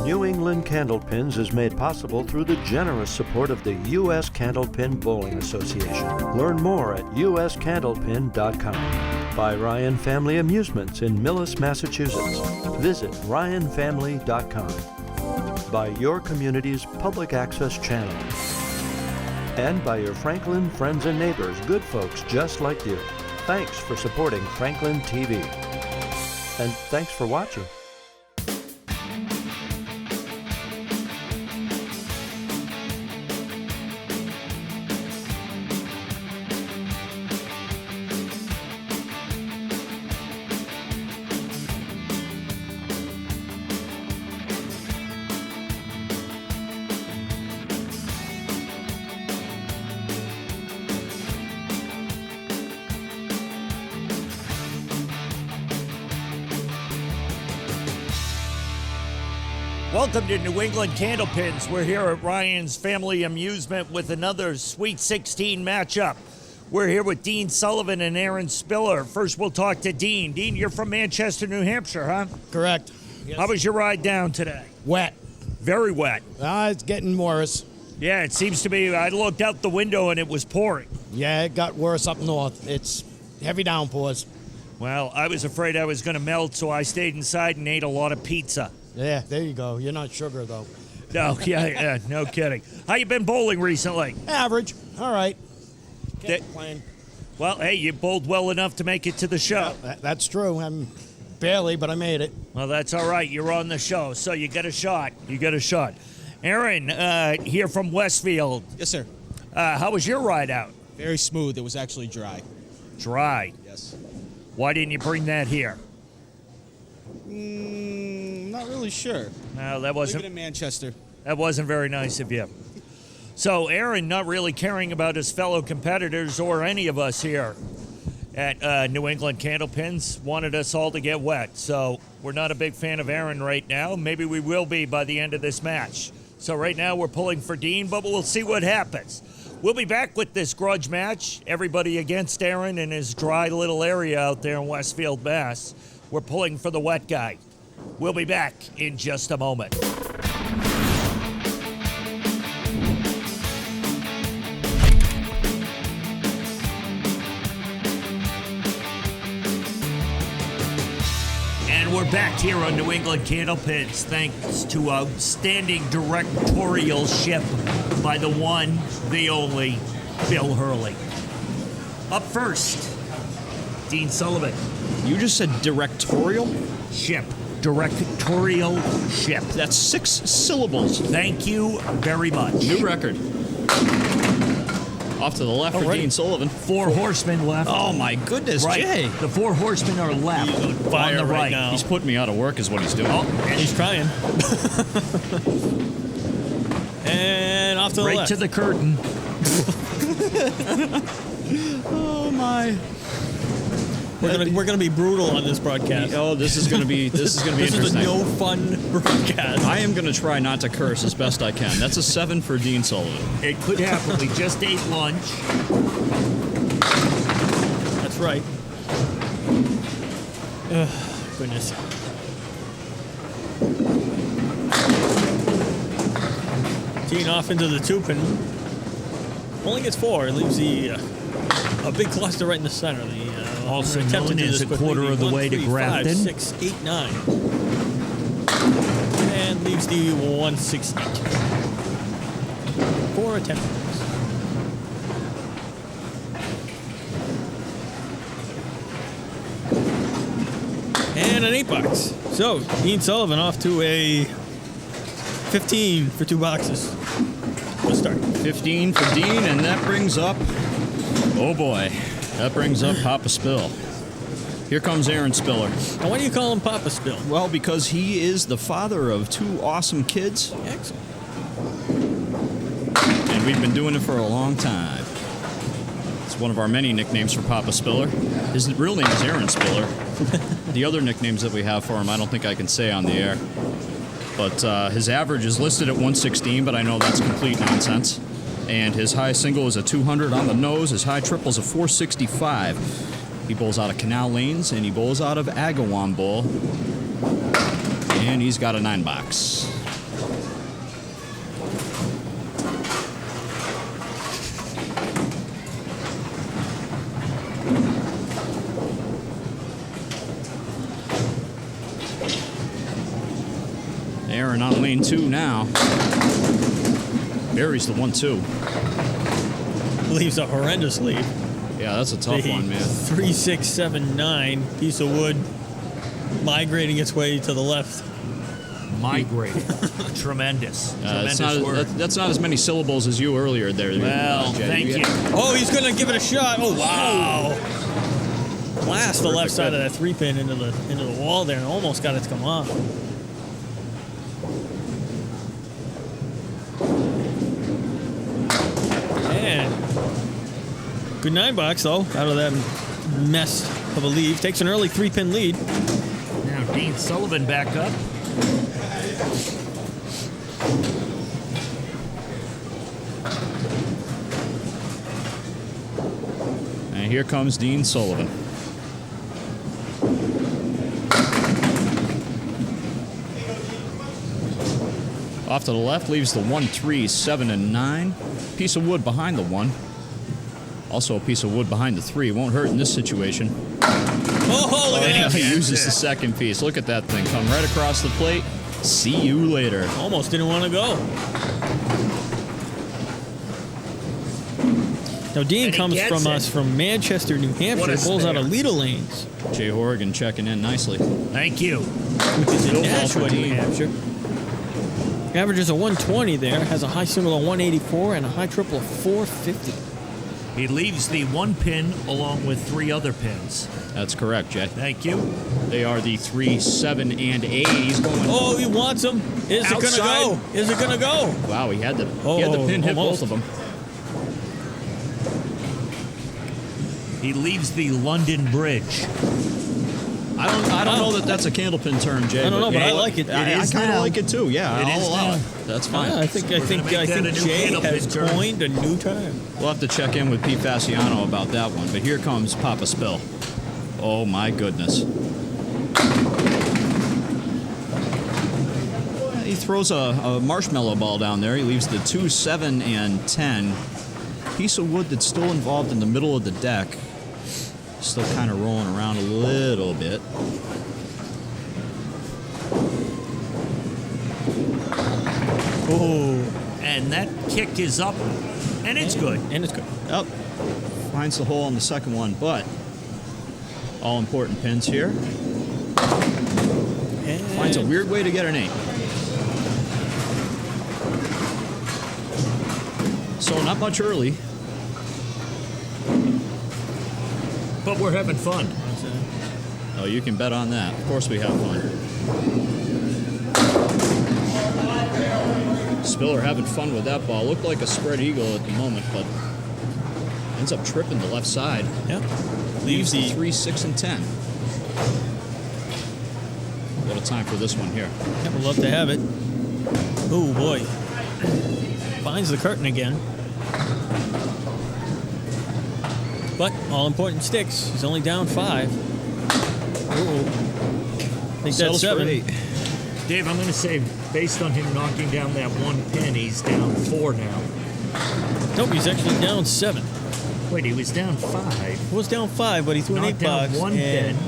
New England Candlepins is made possible through the generous support of the U.S. Candlepin Bowling Association. Learn more at uscandlepin.com. By Ryan Family Amusements in Millis, Massachusetts. Visit ryanfamily.com. By your community's public access channel. And by your Franklin friends and neighbors, good folks just like you. Thanks for supporting Franklin TV. And thanks for watching. Welcome to New England Candlepins. We're here at Ryan's Family Amusement with another Sweet 16 matchup. We're here with Dean Sullivan and Aaron Spiller. First, we'll talk to Dean. Dean, you're from Manchester, New Hampshire, huh? Correct. Yes. How was your ride down today? Wet. Very wet. It's getting worse. Yeah, it seems to be. I looked out the window and it was pouring. Yeah, it got worse up north. It's heavy downpours. Well, I was afraid I was going to melt, so I stayed inside and ate a lot of pizza. Yeah, there you go. You're not sugar, though. No, yeah, no kidding. How you been bowling recently? Average. All right. Can't complain. Well, hey, you bowled well enough to make it to the show. Yeah, that's true. I'm barely, but I made it. Well, that's all right. You're on the show, so you got a shot. You got a shot. Aaron, here from Westfield. Yes, sir. How was your ride out? Very smooth. It was actually dry. Dry? Yes. Why didn't you bring that here? Not really sure. No, that wasn't. Living in Manchester. That wasn't very nice of you. So Aaron, not really caring about his fellow competitors or any of us here at New England Candlepins, wanted us all to get wet. So we're not a big fan of Aaron right now. Maybe we will be by the end of this match. So right now we're pulling for Dean, but we'll see what happens. We'll be back with this grudge match. Everybody against Aaron in his dry little area out there in Westfield, Mass. We're pulling for the wet guy. We'll be back in just a moment. And we're back here on New England Candlepins, thanks to outstanding directorialship by the one, the only, Bill Hurley. Up first, Dean Sullivan. You just said directorial? Ship. Directorial ship. That's 6 syllables. Thank you very much. New record. Off to the left for Dean Sullivan. Four horsemen left. Oh, my goodness, right. Jay. The 4 horsemen are left. He's on fire on the right. now. He's putting me out of work is what he's doing. Oh, and He's trying. And off to the right left. to the curtain. Oh, my. We're gonna be brutal on this broadcast. Oh, this is gonna be interesting. This is a no fun broadcast. I am gonna try not to curse as best I can. That's a 7 for Dean Sullivan. It could happen. We just ate lunch. That's right. Goodness. Teeing off into the 2-pin. Only gets 4. It leaves a big cluster right in the center. Also attempt to known do as this a quickly. quarter of the 1, way to 3, Grafton. 5, 6, 8, 9. And leaves the 168. 4 attempts. And an 8 box. So, Dean Sullivan off to a 15 for 2 boxes. Let's start. 15 for Dean, and that brings up, oh boy, that brings up Papa Spill. Here comes Aaron Spiller. Now, why do you call him Papa Spill? Well, because he is the father of 2 awesome kids, Excellent. and we've been doing it for a long time. It's one of our many nicknames for Papa Spiller. His real name is Aaron Spiller. The other nicknames that we have for him, I don't think I can say on the air. But his average is listed at 116, but I know that's complete nonsense. And his high single is a 200 on the nose. His high triple is a 465. He bowls out of Canal Lanes, and he bowls out of Agawam Bowl. And he's got a 9 box. Aaron on lane 2 now. Buries the 1-2. Leaves a horrendous lead. Yeah, that's a tough one, man. 3, 6, 7, 9. Piece of wood migrating its way to the left. Migrating. Tremendous. Tremendous word. That's not as many syllables as you earlier there. Well, Jay. thank you. Oh, he's going to give it a shot. Oh, wow. Blast the left side of that 3-pin into the wall there and almost got it to come off. And good $9 though, out of that mess of a lead. Takes an early 3-pin lead. Now Dean Sullivan back up. And here comes Dean Sullivan. Off to the left leaves the 1, 3, 7, and 9. Piece of wood behind the 1. Also a piece of wood behind the 3. Won't hurt in this situation. Oh, look at that. He uses the second piece. Look at that thing. Come right across the plate. See you later. Almost didn't want to go. Now, Dean comes from us from Manchester, New Hampshire. Pulls out of Leda Lanes. Jay Horrigan checking in nicely. Thank you. Which is in Nashua, New Hampshire. Averages a 120 there. Has a high single of 184 and a high triple of 450. He leaves the 1 pin along with 3 other pins. That's correct, Jay. Thank you. They are the 3, 7, and 8. He's going. Oh, he wants them. Is it going to go? Is it going to go? Wow, he had the pin hit both of them. He leaves the London Bridge. I don't know that that's a candlepin term, Jay. I don't know, but I like it. I kind of like it too. Yeah, I'll allow it. now. That's fine. I think a new Jay has term. coined a new term. We'll have to check in with Pete Fasciano about that one. But here comes Papa Spill. Oh my goodness. He throws a marshmallow ball down there. He leaves the 2, 7, and 10. Piece of wood that's still involved in the middle of the deck. Still kind of rolling around a little bit. Oh, And that kick is up, and it's good. and it's good. Up. Finds the hole on the second one, but all important pins here. And Finds a weird way to get an 8. So not much early. But we're having fun. Oh, you can bet on that. Of course we have fun. Spiller having fun with that ball. Looked like a spread eagle at the moment, but ends up tripping the left side. Yeah. Leaves the 3, 6, and 10. A little time for this one here. Yeah, we'd love to have it. Oh, boy. Finds the curtain again. But all important sticks. He's only down 5. Ooh. I think that's 7. Dave, I'm going to say, based on him knocking down that 1 pin, he's down 4 now. Nope, he's actually down 7. Wait, he was down 5. He was down 5, but he threw an Knocked 8 down box. 1 and- pin.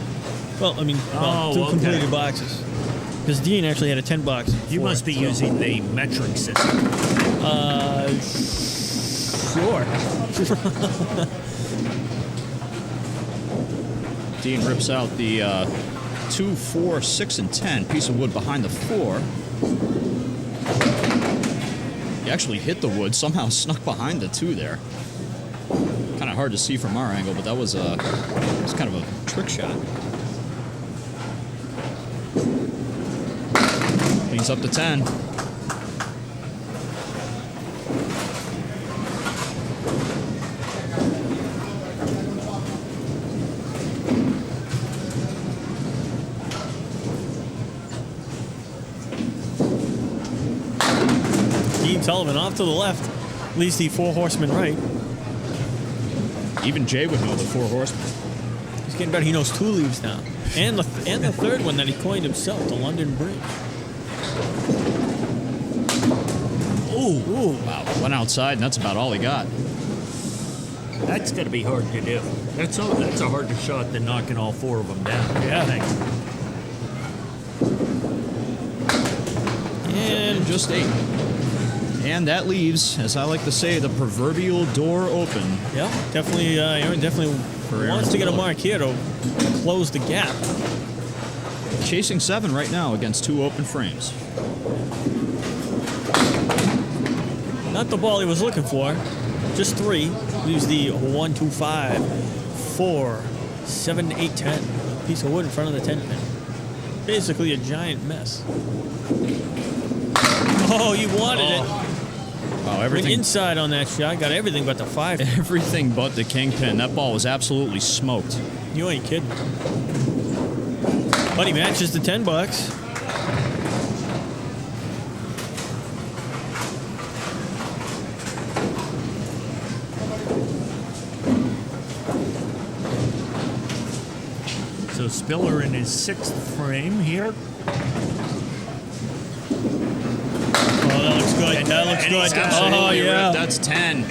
Well, I mean, two okay. completed boxes. Because Dean actually had a 10 box. You must be using the metric system. Sure. Dean rips out the 2, 4, 6, and 10. Piece of wood behind the 4. He actually hit the wood, somehow snuck behind the 2 there. Kind of hard to see from our angle, but that was kind of a trick shot. Leads up to 10. Dean Sullivan off to the left. Leads the 4 horsemen right. Even Jay would know the 4 horsemen. He's getting better. He knows 2 leaves now. And the third one that he coined himself, the London Bridge. Ooh, Wow, went outside, and that's about all he got. that's going to be hard to do. That's a harder shot than knocking all 4 of them down. Yeah. I think. just 8. And that leaves, as I like to say, the proverbial door open. Yeah, definitely. Aaron definitely wants to get a mark here to close the gap. Chasing 7 right now against 2 open frames. Not the ball he was looking for. Just 3. Leaves the 1, 2, 5, 4, 7, 8, 10. Piece of wood in front of the 10 pin. Basically a giant mess. Oh, you wanted it. Wow, Went everything inside on that shot. Got everything but the 5. everything but the kingpin. That ball was absolutely smoked. You ain't kidding. But he matches the $10. So Spiller in his 6th frame here. Oh, that looks good. That looks good. Oh, Absolutely yeah. ripped. That's 10.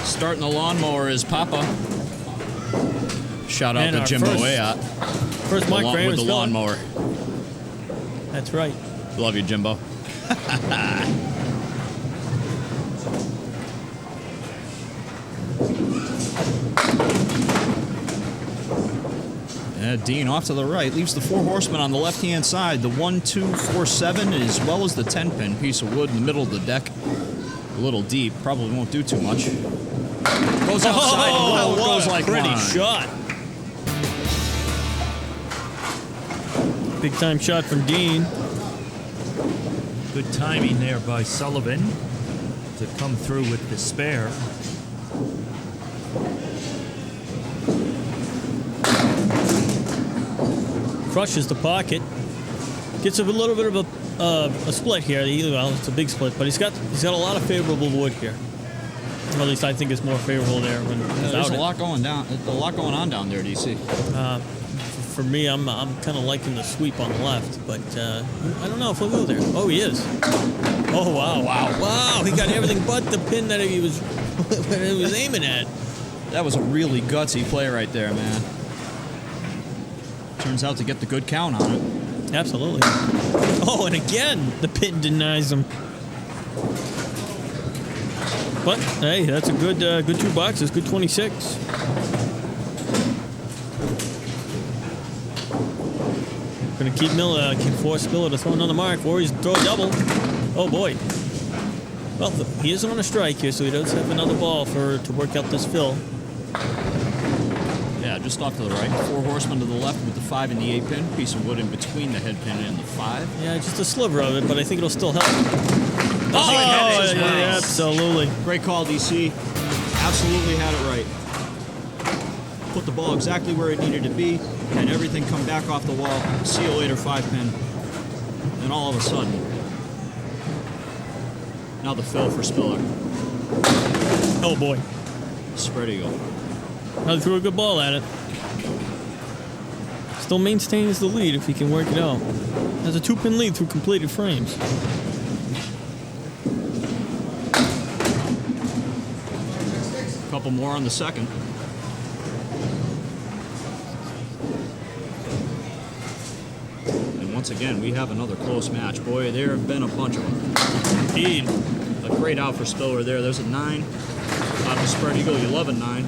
Starting the lawnmower is Papa. Shout out And to our Jimbo first- Ayat First mark for Aaron with the Spiller. lawnmower. That's right. Love you, Jimbo. Dean off to the right, leaves the 4 horsemen on the left-hand side. The 1, 2, 4, 7, as well as the 10-pin piece of wood in the middle of the deck. A little deep, probably won't do too much. Goes outside, Oh, goes what a like pretty mine. shot. Big time shot from Dean. Good timing there by Sullivan to come through with the spare. Crushes the pocket. Gets a little bit of a split here. Well, it's a big split, but he's got a lot of favorable wood here. Or at least I think it's more favorable there when There's without a it. lot going on down there, DC. For me, I'm kind of liking the sweep on the left, but I don't know if he'll go there. Oh, he is. Oh, wow. He got everything but the pin that he was aiming at. That was a really gutsy play right there, man. Turns out to get the good count on it. Absolutely. Oh, and again, the pin denies him. But hey, that's a good 2 boxes, good 26. Gonna keep force Spiller to throw another mark, or he's throw a double. Oh boy. Well, he isn't on a strike here, so he does have another ball to work out this fill. Yeah, just off to the right. 4 horsemen to the left with the 5 and the 8 pin. Piece of wood in between the head pin and the 5. Yeah, just a sliver of it, but I think it'll still help. Oh, Yeah, absolutely. Great call, DC. Absolutely had it right. Put the ball exactly where it needed to be, and everything come back off the wall. See you later, 5 pin. And all of a sudden, now the fill for Spiller. Oh boy. Spread eagle. Now he threw a good ball at it. Still maintains the lead if he can work it out. Has a 2-pin lead through completed frames. Couple more on the second. And once again, we have another close match. Boy, there have been a bunch of them. Indeed. A great out for Spiller there. There's a 9. Off the spread eagle, you love a 9.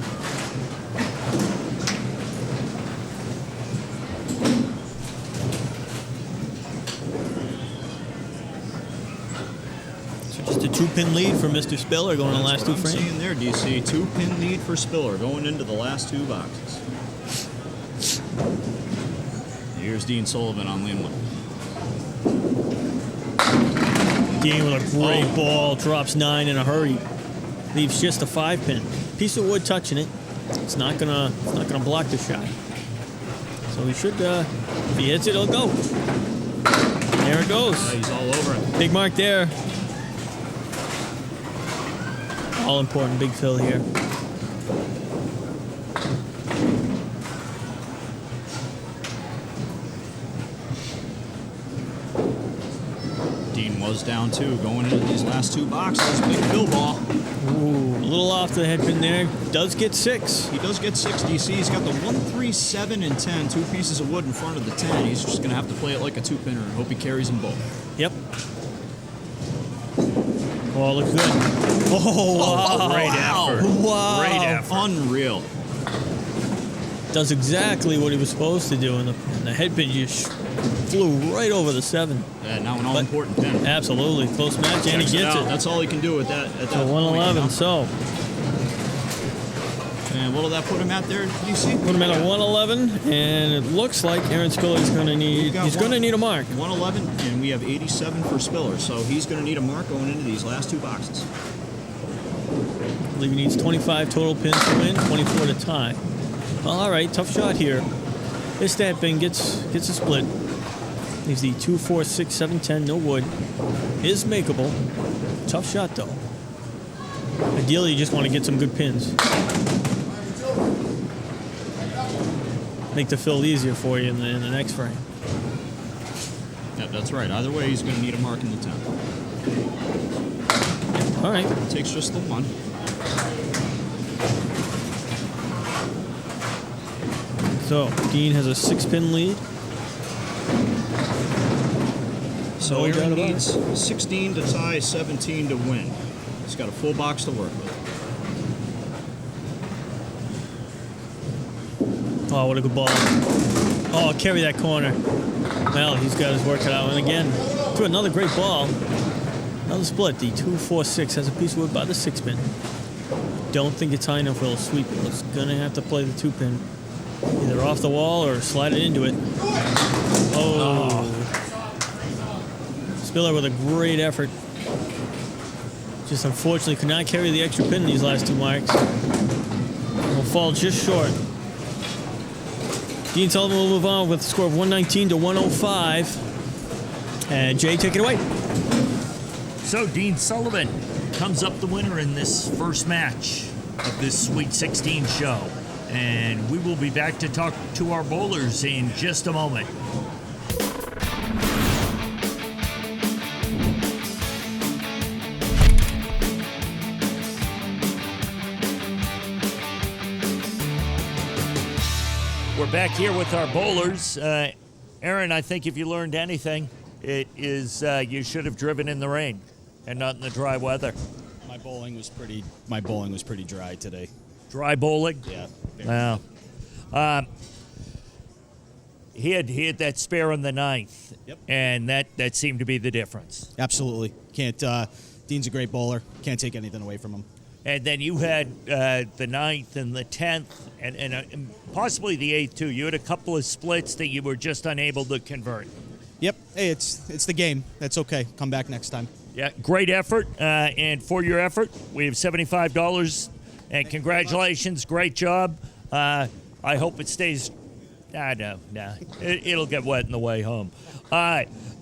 So just a 2-pin lead for Mr. Spiller going in the last 2 That's what I'm frames. seeing there, DC. 2-pin lead for Spiller going into the last 2 boxes. Here's Dean Sullivan on lane 1. Dean with a great ball, drops 9 in a hurry. Leaves just a 5-pin. Piece of wood touching it. It's not gonna block the shot. So he should, if he hits it, it'll go. There it goes. He's all over it. Big mark there. All important big fill here. Dean was down 2 going into these last 2 boxes. Big Bill ball. Ooh, a little off the head pin there. Does get 6. He does get 6 DC. He's got the 1, 3, 7, and 10. 2 pieces of wood in front of the 10. He's just going to have to play it like a 2-pinner and hope he carries them both. Yep. Oh, looks good. Oh, wow. Great effort. Wow. Great effort. Unreal. Does exactly what he was supposed to do, and the head pin just flew right over the 7. Yeah, now an all-important pin. Absolutely. Close match, and he gets it. That's all he can do at that So point, 111, you know? so And what'll that put him at there, DC? put him at a 111, and it looks like Aaron Spiller is going to need, he's going to need a mark. 111, and we have 87 for Spiller, so he's going to need a mark going into these last 2 boxes. I believe he needs 25 total pins to win, 24 to tie. Well, all right, tough shot here. This stat bin gets a split. Leaves the 2, 4, 6, 7, 10, no wood. Is makeable. Tough shot, though. Ideally, you just want to get some good pins. Make the fill easier for you in the next frame. Yeah, that's right. Either way, he's going to need a mark in the 10. All right. It takes just the 1. So, Dean has a 6-pin lead. So No doubt Aaron about needs 16 to tie, 17 to win. He's got a full box to work with. Oh, what a good ball. Oh, carry that corner. Well, he's got his work cut out. And again, threw another great ball. Another split. The 2, 4, 6 has a piece of wood by the 6-pin. Don't think it's high enough for a sweep. It's going to have to play the 2-pin. Either off the wall or slide it into it. Oh. Spiller with a great effort. Just unfortunately could not carry the extra pin in these last 2 marks. Will fall just short. Dean Sullivan will move on with a score of 119 to 105. And Jay, take it away. So Dean Sullivan comes up the winner in this first match of this Sweet 16 show. And we will be back to talk to our bowlers in just a moment. We're back here with our bowlers. Aaron, I think if you learned anything, it is you should have driven in the rain and not in the dry weather. My bowling was pretty dry today. Dry bowling? Yeah. Wow. He had that spare on the 9th. Yep. And that seemed to be the difference. Absolutely. Can't. Dean's a great bowler. Can't take anything away from him. And then you had the 9th and the 10th and possibly the 8th too. You had a couple of splits that you were just unable to convert. Yep. Hey, it's the game. That's okay. Come back next time. Yeah, great effort. And for your effort, we have $75. And congratulations. Great job. I hope it stays. No. It'll get wet on the way home.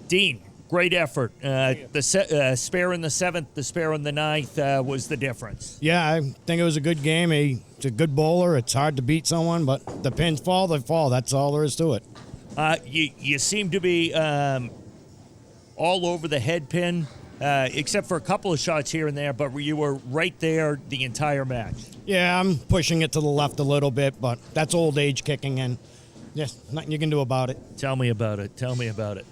Dean, great effort. The spare in the 7th, the spare in the 9th was the difference. Yeah, I think it was a good game. He's a good bowler. It's hard to beat someone, but the pins fall, they fall. That's all there is to it. You seem to be all over the head pin, except for a couple of shots here and there, but you were right there the entire match. Yeah, I'm pushing it to the left a little bit, but that's old age kicking in. Yes, nothing you can do about it. Tell me about it.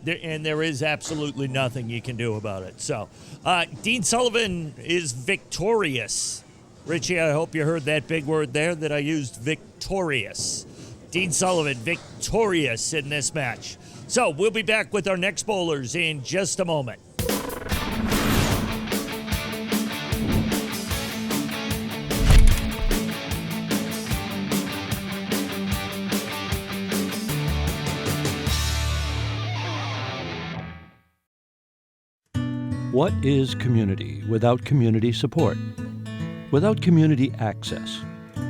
There is absolutely nothing you can do about it. So, Dean Sullivan is victorious. Ritchie, I hope you heard that big word there that I used, victorious. Dean Sullivan, victorious in this match. So, we'll be back with our next bowlers in just a moment. What is community without community support? Without community access?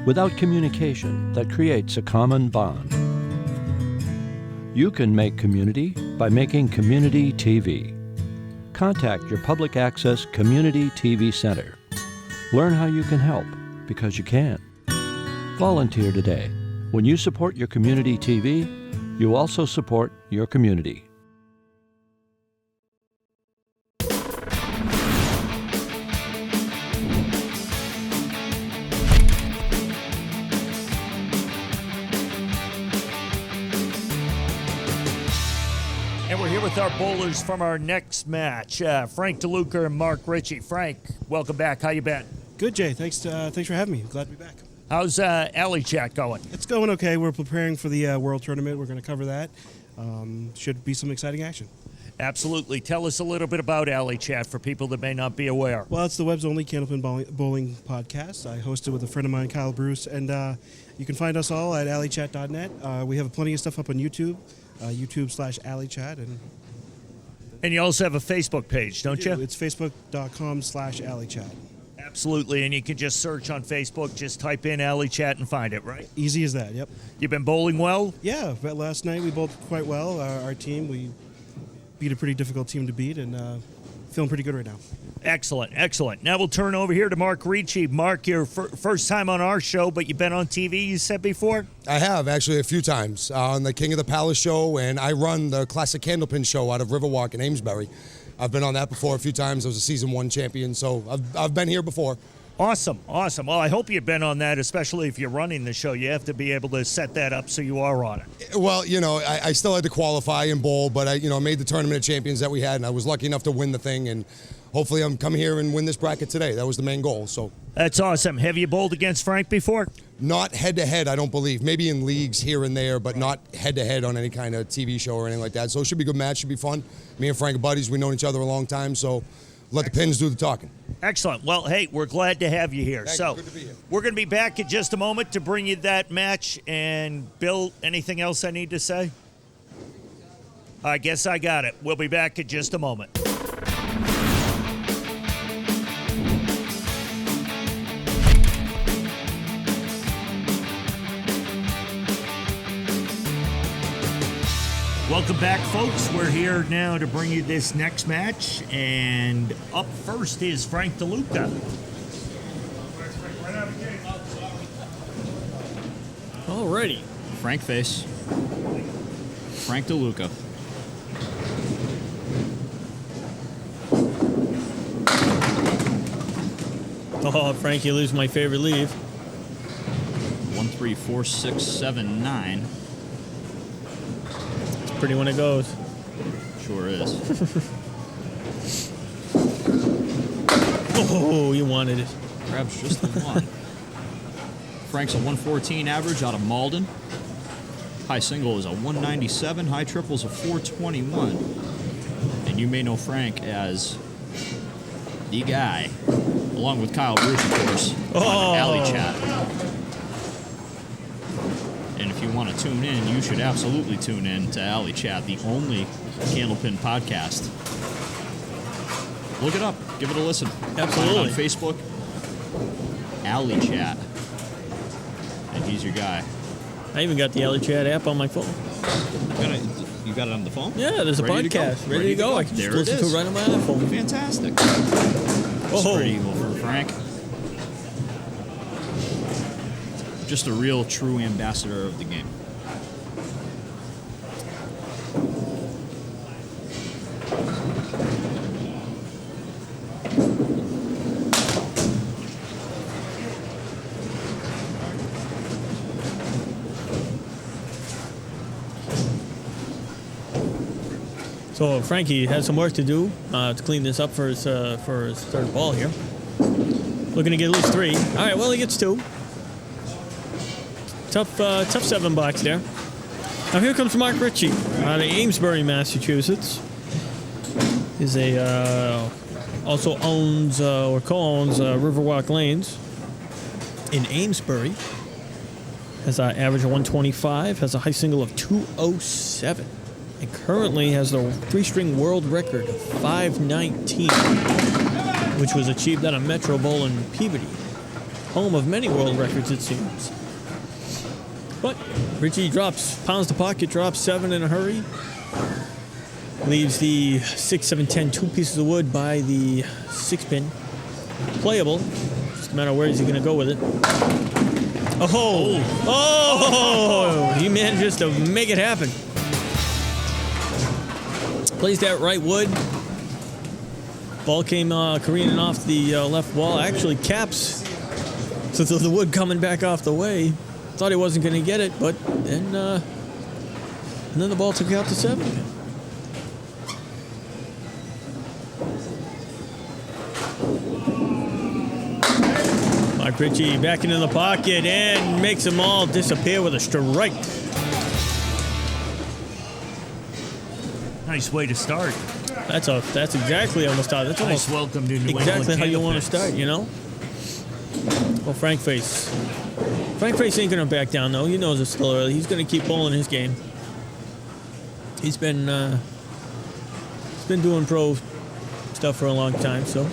Without communication that creates a common bond? You can make community by making community TV. Contact your public access community TV center. Learn how you can help, because you can. Volunteer today. When you support your community TV, you also support your community. And we're here with our bowlers from our next match, Frank DeLuca and Mark Ritchie. Frank, welcome back. How you been? Good, Jay. Thanks for having me. Glad to be back. How's Alley Chat going? It's going okay. We're preparing for the World Tournament. We're going to cover that. Should be some exciting action. Absolutely. Tell us a little bit about Alley Chat for people that may not be aware. Well, it's the web's only Candlepin bowling podcast. I host it with a friend of mine, Kyle Bruce, and you can find us all at alleychat.net. We have plenty of stuff up on YouTube, YouTube/alleychat. And you also have a Facebook page, don't you? It's facebook.com/alleychat. Absolutely, and you can just search on Facebook, just type in Alley Chat and find it, right? Easy as that, yep. You've been bowling well? Yeah, but last night we bowled quite well. Our team, we beat a pretty difficult team to beat, and feeling pretty good right now. Excellent, excellent. Now we'll turn over here to Mark Ricci. Mark, your first time on our show, but you've been on TV, you said before? I have, actually, a few times on the King of the Palace show, and I run the classic Candlepin show out of Riverwalk in Amesbury. I've been on that before a few times. I was a season 1 champion, so I've been here before. Awesome, awesome. Well, I hope you've been on that, especially if you're running the show. You have to be able to set that up so you are on it. Well, I still had to qualify and bowl, but I made the tournament of champions that we had, and I was lucky enough to win the thing, and hopefully I'm coming here and win this bracket today. That was the main goal. So that's awesome. Have you bowled against Frank before? Not head-to-head, I don't believe. Maybe in leagues here and there, but not head-to-head on any kind of TV show or anything like that. So it should be a good match. Should be fun. Me and Frank are buddies. We've known each other a long time, so let the pins do the talking. Excellent. Well, hey, we're glad to have you here. Thank you. Good to be here. We're going to be back in just a moment to bring you that match. And, Bill, anything else I need to say? I guess I got it. We'll be back in just a moment. Welcome back, folks. We're here now to bring you this next match, and up first is Frank DeLuca. Alrighty. Frank face. Frank DeLuca. Oh, Frank, you lose my favorite leave. 1, 3, 4, 6, 7, 9. Pretty when it goes. Sure is. Oh, you wanted it. Grabs just the one. Frank's a 114 average out of Malden. High single is a 197. High triple is a 421. And you may know Frank as the guy, along with Kyle Bruce, of course, on Alley Chat. And if you want to tune in, you should absolutely tune in to Alley Chat, the only Candlepin podcast. Look it up. Give it a listen. Absolutely. On Facebook, Alley Chat. And he's your guy. I even got the Alley Chat app on my phone. You got it on the phone? Yeah, there's a podcast. Ready to go. I can just listen to it right on my iPhone. Fantastic. Oh. Spread eagle for Frank. Just a real, true ambassador of the game. So Frankie has some work to do to clean this up for his third ball here. Looking to get at least 3. All right, well, he gets 2. Tough 7 box there. Now here comes Mark Ritchie out of Amesbury, Massachusetts. He's also owns or co-owns Riverwalk Lanes in Amesbury. Has an average of 125. Has a high single of 207. And currently has the 3-string world record of 519, which was achieved at a Metro Bowl in Peabody, home of many world records, it seems. But Ritchie pounds the pocket, drops 7 in a hurry, leaves the 6, 7, 10, 2 pieces of wood by the 6-pin playable. Just a matter of where is he going to go with it. Oh! He manages to make it happen. Plays that right wood. Ball came careening off the left wall. Actually caps. So the wood coming back off the way. Thought he wasn't going to get it, but then the ball took out the 7. Mark Ritchie back into the pocket and makes them all disappear with a strike. Nice way to start. That's exactly how to start. That's Nice almost welcome to New exactly England how you want to Candlepins. start, you know? Well, Frank Face ain't going to back down, though. He knows it's still early. He's going to keep bowling his game. He's been doing pro stuff for a long time, so.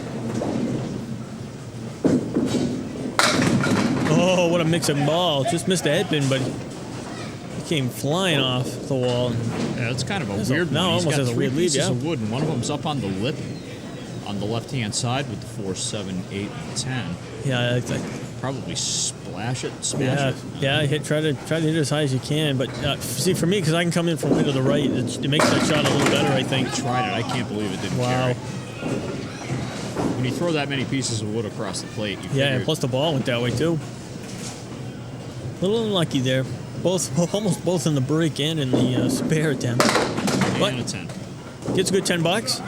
Oh, what a mixing ball. Just missed the head pin, but he came flying off the wall. Yeah, it's kind of a That's weird now one. He's almost got has a three weird lead, pieces yeah. of wood, and one of them's up on the lip on the left-hand side with the 4, 7, 8, and 10. Yeah, Probably smash it. try to hit it as high as you can. But see, for me, because I can come in from way to the right, it makes that shot a little better, I think. I tried it. I can't believe it didn't Wow. carry. When you throw that many pieces of wood across the plate, you Yeah, figure and plus the ball went that way too. A little unlucky there. Almost both in the break and in the spare attempt. But and a 10. gets a good $10.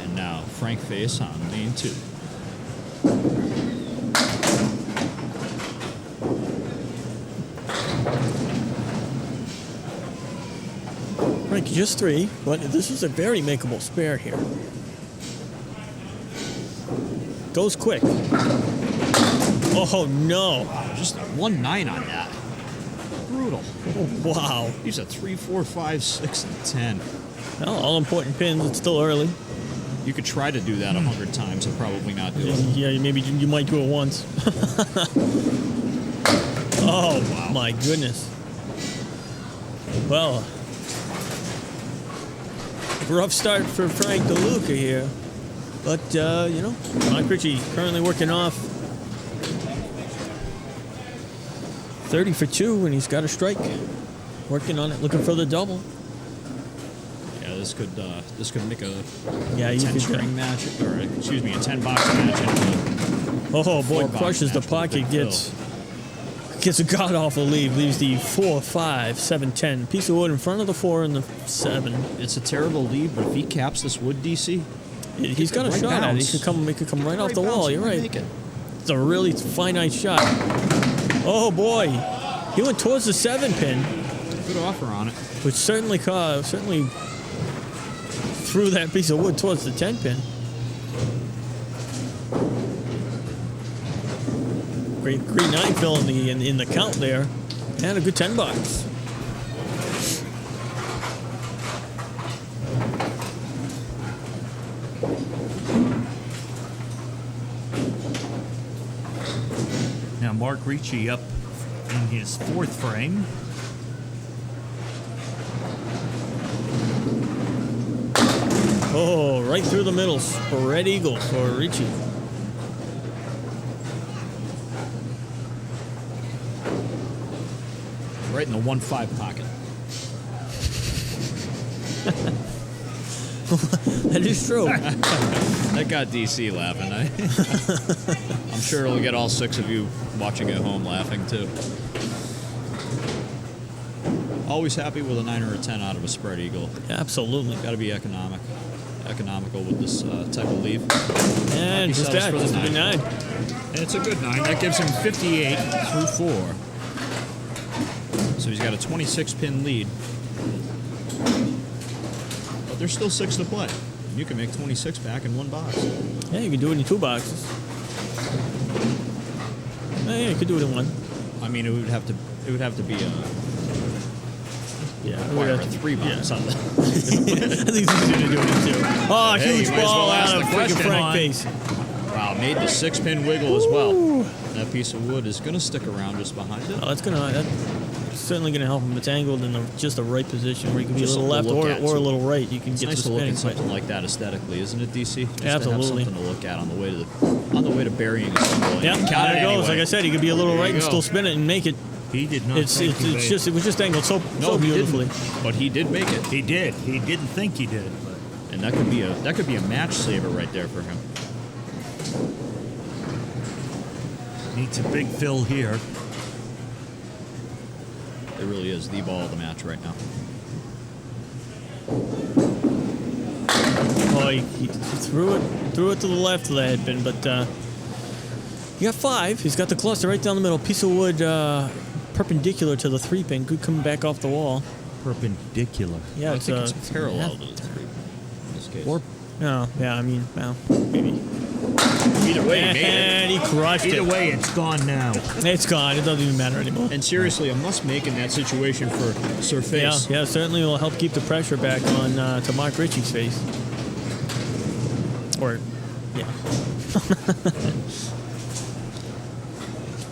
And now Frank Face on lane 2. Frank, just 3, but this is a very makeable spare here. Goes quick. Oh no! Just a 1-9 on that. Brutal. Wow. He's a 3, 4, 5, 6, and 10. Well, all important pins. It's still early. You could try to do that 100 times and probably not do it. Yeah, maybe you might do it once. Oh wow. My goodness. Well, rough start for Frank DeLuca here. But, Mike Ritchie currently working off 30 for 2, and he's got a strike. Working on it, looking for the double. Yeah, this could make a Yeah, you 10 could. string match, or excuse me, a 10 box match. Oh boy, 4-box crushes the match with a pocket, big gets a god awful lead, leaves the 4, 5, 7, 10 piece of wood in front of the 4 and the 7. It's a terrible lead, but if he caps this wood, DC, He's got a right shot at it. bounce. He could come right off the bounce, wall. he You're might right. make it. It's a really finite shot. Oh boy, he went towards the 7 pin, Good offer on it. which certainly threw that piece of wood towards the 10 pin. Great 9 fill in the count there, and a good $10. Now Mark Ricci up in his 4th frame. Oh, right through the middle, spread eagle for Ricci. Right in the 1-5 pocket. That is true. That got DC laughing. I'm sure it'll get all 6 of you watching at home laughing too. Always happy with a 9 or a 10 out of a spread eagle. Absolutely. Got to be economical with this type of leave. And just settles that, for the just a good 9. 9. And it's a good 9. That gives him 58 through 4. So he's got a 26-pin lead. But there's still 6 to play. You can make 26 back in 1 box. Yeah, you can do it in 2 boxes. Yeah, you could do it in 1. I mean, it would have to be a Yeah, require a 3 box on that. I think it's easier to do it in 2. Oh, Hey, huge you might as ball well ask out of the freaking question, Frank Hon. Face. Wow, made the 6-pin wiggle as well. That piece of wood is going to stick around just behind it. Oh, that's certainly gonna help him. It's angled in just the right position where you can be a Just little left something to look at, or a too. little right. You can It's get nice the to look spinning. at something like that aesthetically, isn't it, DC? Just Absolutely. To have something to look at on the way to burying a symbol. Yeah, Count there it it goes. anyway. Like I said, he could be a little There right you and go. still spin it and make it. He did not. It was just angled so No, he beautifully. didn't. But he did make it, He did. He didn't think he did. But and that could be a match saver right there for him. Needs a big fill here. It really is the ball of the match right now. Oh, he threw it to the left of the head pin, but he got 5. He's got the cluster right down the middle. Piece of wood perpendicular to the 3-pin. Good coming back off the wall. Perpendicular. Yeah, I think it's parallel to the 3 in this case. Or No, yeah, I mean, well, maybe. Either way, he made it. And he crushed either it. way, it's gone now. It's gone. It doesn't even matter anymore. And seriously, a must make in that situation for Sir Face. Yeah, certainly will help keep the pressure back on to Mark Ritchie's face. Or, yeah.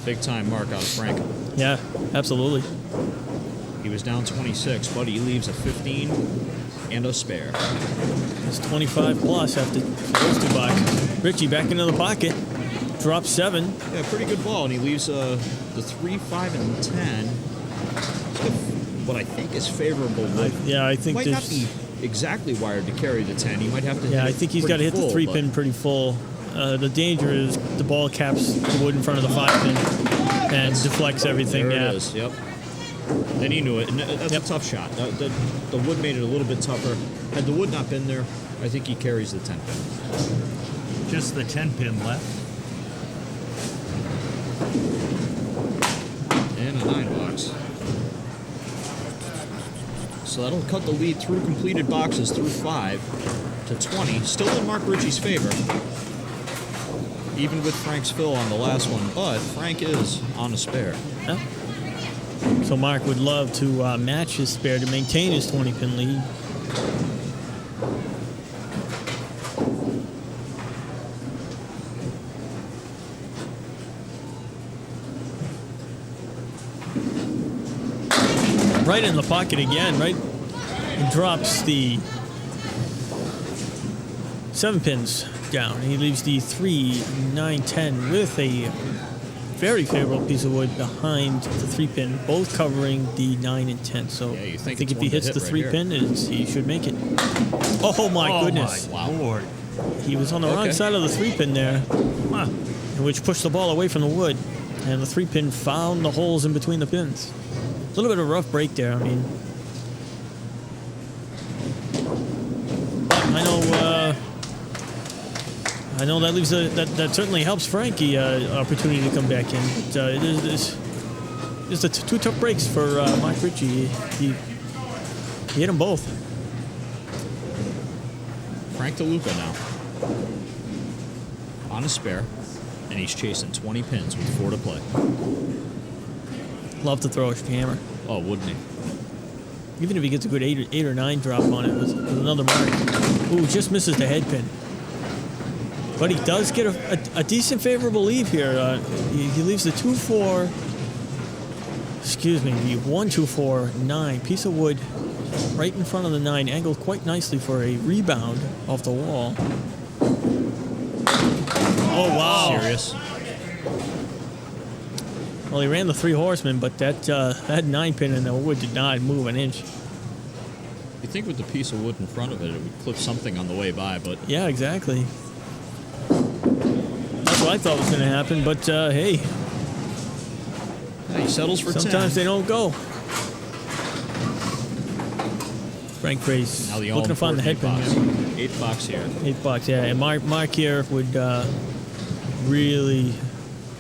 Big time mark out of Frank. Yeah, absolutely. He was down 26, but he leaves a 15 and a spare. It's 25 plus after those 2 boxes. Ritchie back into the pocket. Drops 7. Yeah, pretty good ball, and he leaves the 3, 5, and 10. So what I think is favorable. I think might not be exactly wired to carry the 10. He might have to. Yeah, hit I it think he's pretty got to hit the full, 3-pin pretty full. The danger is the ball caps the wood in front of the 5-pin and deflects everything. There Yeah. it is. Yep. And he knew it. And that's a tough shot. The wood made it a little bit tougher. Had the wood not been there, I think he carries the 10-pin. Just the 10-pin left. And a 9 box. So that'll cut the lead through completed boxes through 5 to 20. Still in Mark Ritchie's favor. Even with Frank's fill on the last one. But Frank is on a spare. Yeah. So Mark would love to match his spare to maintain his 20-pin lead. Right in the pocket again, right? He drops the 7 pins down. He leaves the 3, 9, 10 with a very favorable piece of wood behind the 3-pin, both covering the 9 and 10. So Yeah, you I think think it's if he one to hits hit the right 3-pin, he should make it. Oh my goodness. My Lord. He was on the wrong side of the 3-pin there, Huh. which pushed the ball away from the wood. And the 3-pin found the holes in between the pins. A little bit of a rough break there. I mean, I know that leaves that certainly helps Frankie opportunity to come back in. But it is just 2 tough breaks for Mark Ritchie. He hit them both. Frank DeLuca now. On a spare. And he's chasing 20 pins with 4 to play. Love to throw a hammer. Oh, wouldn't he? Even if he gets a good 8 or 9 drop on it with another mark. Ooh, just misses the head pin. But he does get a decent favorable lead here. He leaves the 2-4. Excuse me, the 1-2-4-9 piece of wood right in front of the 9, angled quite nicely for a rebound off the wall. Oh wow! Serious. Well, he ran the 3 horsemen, but that 9-pin in the wood did not move an inch. You think with the piece of wood in front of it, it would clip something on the way by, but Yeah, exactly. That's what I thought was going to happen, but hey, yeah, he settles for 10. sometimes they don't go. Frank Grace Now the looking to find the head pin. all-important Here. 8 box here. 8 bucks, yeah. And Mark here would really,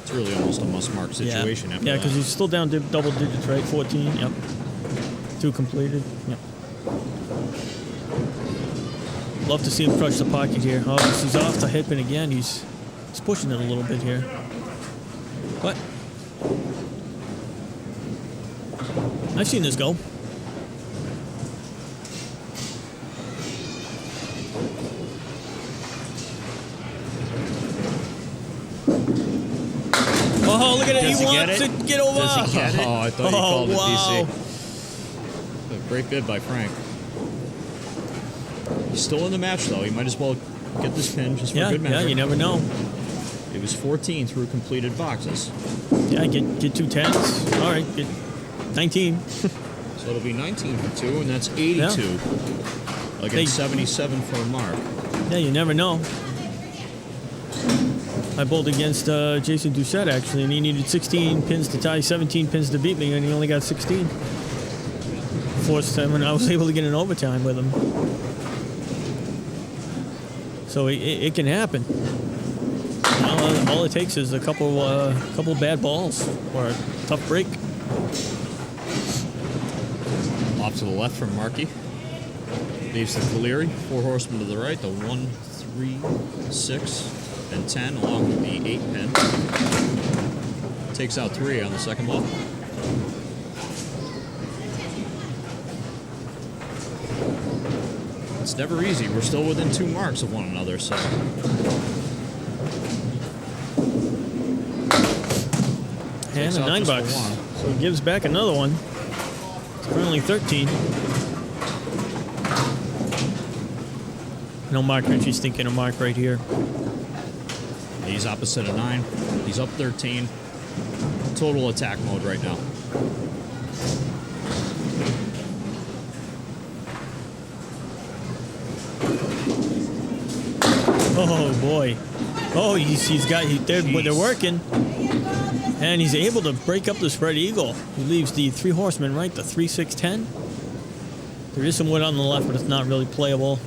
It's really almost a must-mark situation after yeah, that. because he's still down double digits, right? 14, yep. 2 completed, yep. Love to see him crush the pocket here. Oh, he's off the head pin again. He's pushing it a little bit here. But I've seen this go. Oh, look at it. Does He he get wants it? to get over. Does he get it? Oh, I thought you Oh, called it, wow. DC. A great bid by Frank. He's still in the match, though. He might as well get this pin just for Yeah, good measure. yeah, you never know. It was 14 through completed boxes. Yeah, get 2 10s. All right, get 19. So it'll be 19 for 2, and that's 82 against Hey. 77 for Mark. Yeah, you never know. I bowled against Jason Doucette, actually, and he needed 16 pins to tie, 17 pins to beat me, and he only got 16. Forced him, and I was able to get an overtime with him. So it can happen. All it takes is a couple bad balls or a tough break. Off to the left from Markey. Leaves the Cagliari. 4 horsemen to the right. The 1, 3, 6, and 10, along with the 8 pin. Takes out 3 on the second ball. It's never easy. We're still within 2 marks of one another, so. And Takes a out $9. just the one. So he gives back another one. It's currently 13. No mark. Ritchie's thinking a mark right here. He's opposite of 9. He's up 13. Total attack mode right now. Oh boy. Oh, they're working. And he's able to break up the spread eagle. He leaves the 3 horsemen right, the 3, 6, 10. There is some wood on the left, but it's not really playable.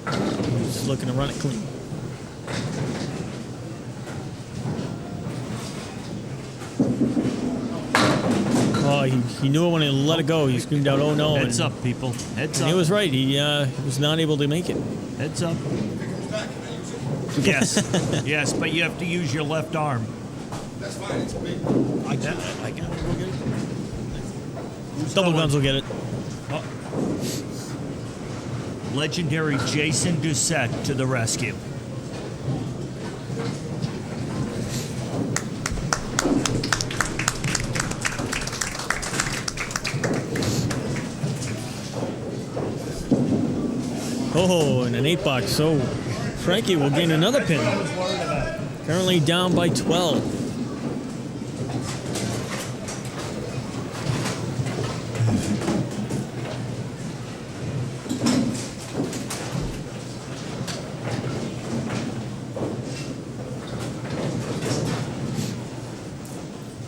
He's just looking to run it clean. Oh, he knew it when he let it go. He screamed out, "Oh no!" Heads up, people. Heads up. And he was right. He was not able to make it. Heads up. Yes. Yes, but you have to use your left arm. That's fine. It's big. I got it. We'll get it. Double guns will get it. Legendary Jason Doucette to the rescue. Oh, and an 8 box. So Frankie will gain another pin. Currently down by 12.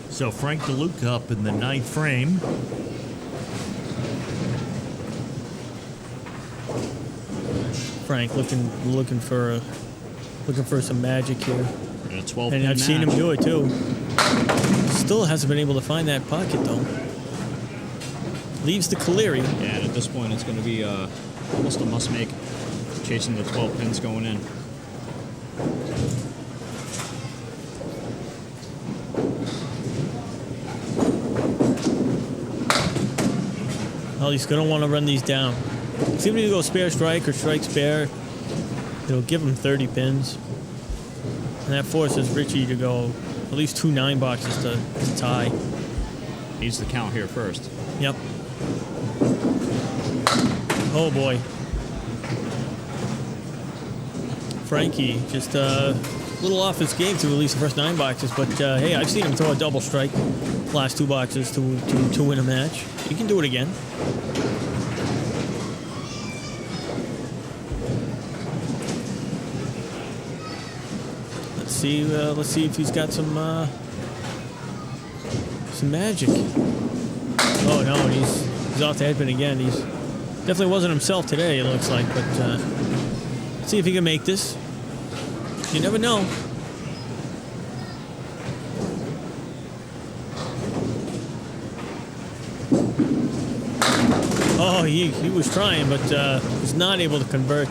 So Frank DeLuca up in the 9th frame. Frank looking for some magic here. And a 12 And pin I've seen him match. do it too. Still hasn't been able to find that pocket though. Leaves the Cagliari. Yeah, and at this point, it's going to be almost a must-make, chasing the 12 pins going in. Well, he's going to want to run these down. It's either to go spare strike or strike spare. It'll give him 30 pins. And that forces Ritchie to go at least 2 9 boxes to tie. Needs the count here first. Yep. Oh boy. Frankie just a little off his game to release the first 9 boxes, but hey, I've seen him throw a double strike last 2 boxes to win a match. He can do it again. Let's see if he's got some magic. Oh no, he's off the headpin again. He's definitely wasn't himself today, it looks like, but let's see if he can make this. You never know. Oh, he was trying, but was not able to convert.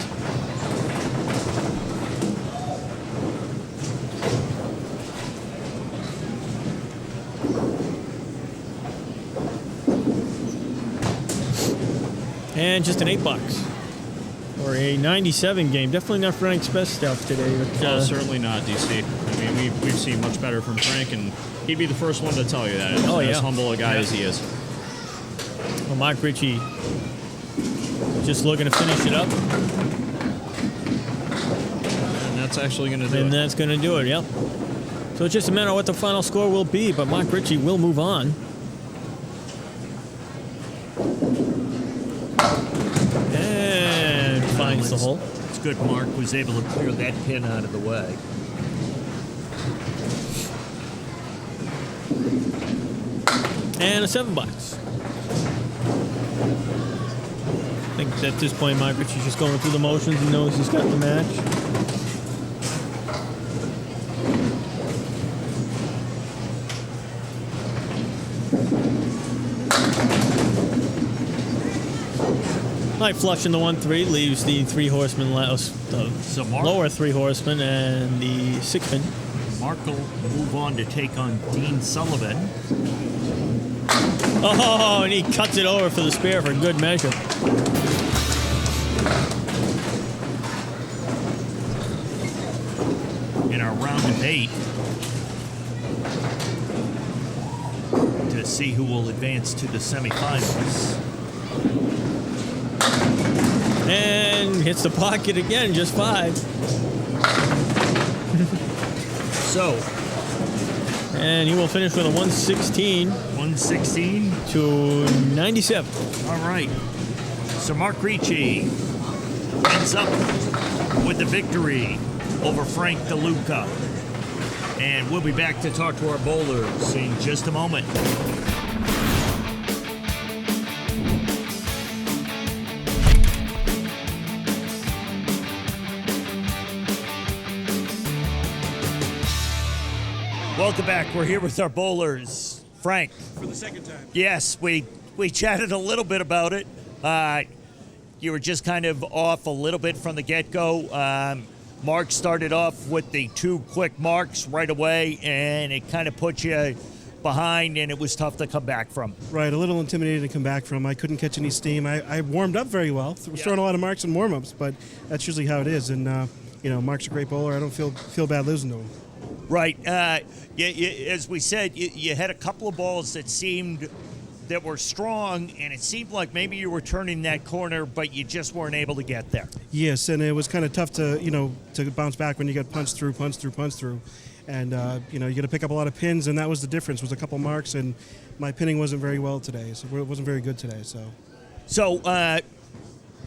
And just an 8 box. Or a 97 game. Definitely not Frank's best stuff today. But, No, certainly not, DC. I mean, we've seen much better from Frank, and he'd be the first one to tell you that. Oh, as yeah. humble a guy as he is. Well, Mark Ritchie just looking to finish it up. And that's actually going to do And it. that's going to do it, yep. So it's just a matter of what the final score will be, but Mark Ritchie will move on. Finds the hole. It's good Mark was able to clear that pin out of the way. and a $7. I think at this point, Mike Ritchie's just going through the motions. He knows he's got the match. Right, flush in the 1-3 leaves the 3 horsemen, So Mark, lower 3 horsemen, and the 6-pin. Mark will move on to take on Dean Sullivan. Oh, and he cuts it over for the spare for good measure. In our round of 8 to see who will advance to the semifinals. And hits the pocket again, just 5. So, And he will finish with a 116 116 to 97. All right. So Mark Ricci ends up with the victory over Frank DeLuca. And we'll be back to talk to our bowlers in just a moment. Welcome back. We're here with our bowlers. Frank. For the second time. Yes, we chatted a little bit about it. You were just kind of off a little bit from the get-go. Mark started off with the 2 quick marks right away, and it kind of put you behind, and it was tough to come back from. Right, a little intimidated to come back from. I couldn't catch any steam. I warmed up very well. Was throwing a lot of marks in warm-ups, but that's usually how it is. And, Mark's a great bowler. I don't feel bad losing to him. Right. As we said, you had a couple of balls that were strong, and it seemed like maybe you were turning that corner, but you just weren't able to get there. Yes, and it was kind of tough to bounce back when you get punched through. And, you got to pick up a lot of pins, and that was the difference, was a couple marks, and my pinning wasn't very well today, so it wasn't very good today. So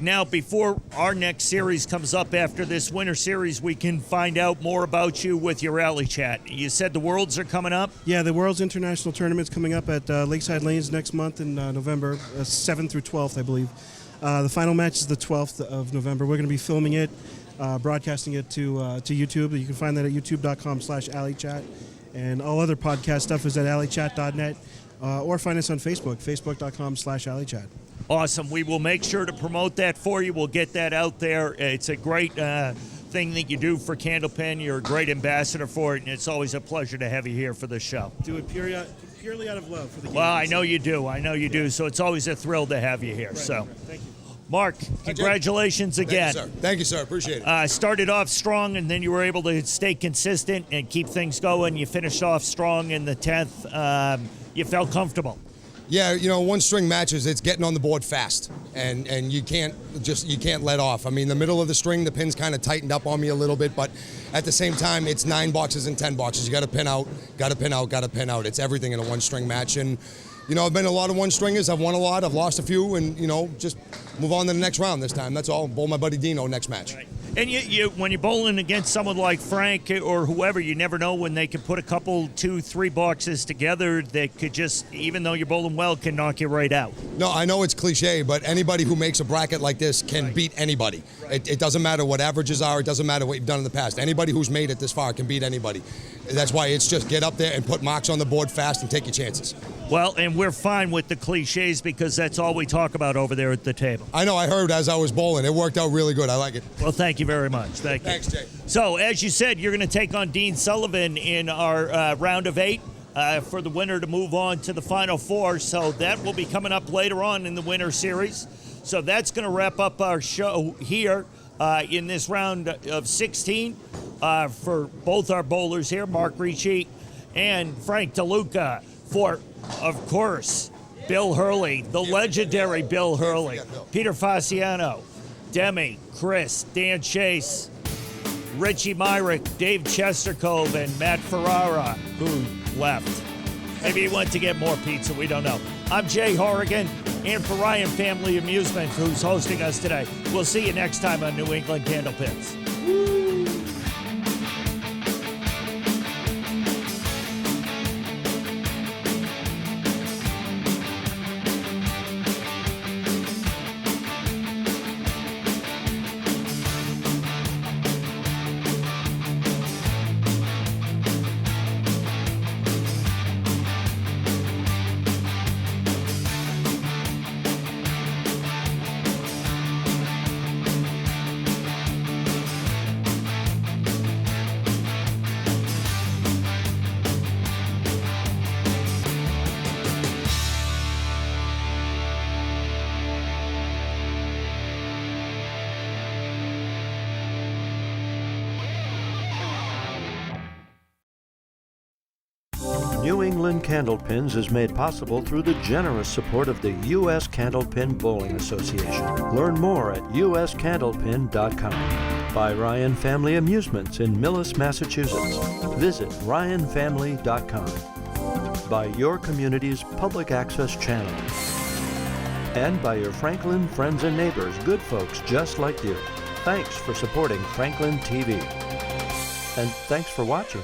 now, before our next series comes up after this winter series, we can find out more about you with your Alley Chat. You said the Worlds are coming up? Yeah, the World's International Tournament's coming up at Lakeside Lanes next month in November, 7th through 12th, I believe. The final match is the 12th of November. We're going to be filming it, broadcasting it to YouTube. You can find that at youtube.com/alleychat. And all other podcast stuff is at alleychat.net, or find us on Facebook, facebook.com/alleychat. Awesome. We will make sure to promote that for you. We'll get that out there. It's a great thing that you do for Candlepin. You're a great ambassador for it, and it's always a pleasure to have you here for this show. Do it purely out of love for the game. Well, I know you do. So it's always a thrill to have you here. Right, So, right. Thank you. Mark, congratulations again. Thank you, sir. Appreciate it. Started off strong, and then you were able to stay consistent and keep things going. You finished off strong in the 10th. You felt comfortable. Yeah, one-string matches, it's getting on the board fast, and you can't let off. I mean, the middle of the string, the pins kind of tightened up on me a little bit, but at the same time, it's 9 boxes and 10 boxes. You got to pin out, got to pin out, got to pin out. It's everything in a one-string match, and I've been a lot of one-stringers. I've won a lot. I've lost a few, and just move on to the next round this time. That's all. Bowl my buddy Dino next match. Right. And you when you're bowling against someone like Frank or whoever, you never know when they could put a couple, 2, 3 boxes together that could just, even though you're bowling well, can knock you right out. No, I know it's cliche, but anybody who makes a bracket like this can beat anybody. Right. It doesn't matter what averages are. It doesn't matter what you've done in the past. Anybody who's made it this far can beat anybody. That's why it's just get up there and put marks on the board fast and take your chances. Well, and we're fine with the cliches because that's all we talk about over there at the table. I know. I heard as I was bowling. It worked out really good. I like it. Well, thank you very much. Thank you. Thanks, Jay. So, as you said, you're going to take on Dean Sullivan in our round of 8 for the winner to move on to the Final 4. So that will be coming up later on in the winter series. So that's going to wrap up our show here in this round of 16 for both our bowlers here, Mark Ricci and Frank DeLuca, for, of course, Bill Hurley, the legendary Bill Hurley, Peter Fasciano, Demi, Chris, Dan Chase, Ritchie Myrick, Dave Chestercove, and Matt Ferrara, who left. Maybe he went to get more pizza. We don't know. I'm Jay Horrigan, and for Ryan Family Amusement, who's hosting us today. We'll see you next time on New England Candlepins. New England Candlepins is made possible through the generous support of the U.S. Candlepin Bowling Association. Learn more at uscandlepin.com. By Ryan Family Amusements in Millis, Massachusetts. Visit ryanfamily.com. By your community's public access channel. And by your Franklin friends and neighbors, good folks just like you. Thanks for supporting Franklin TV. And thanks for watching.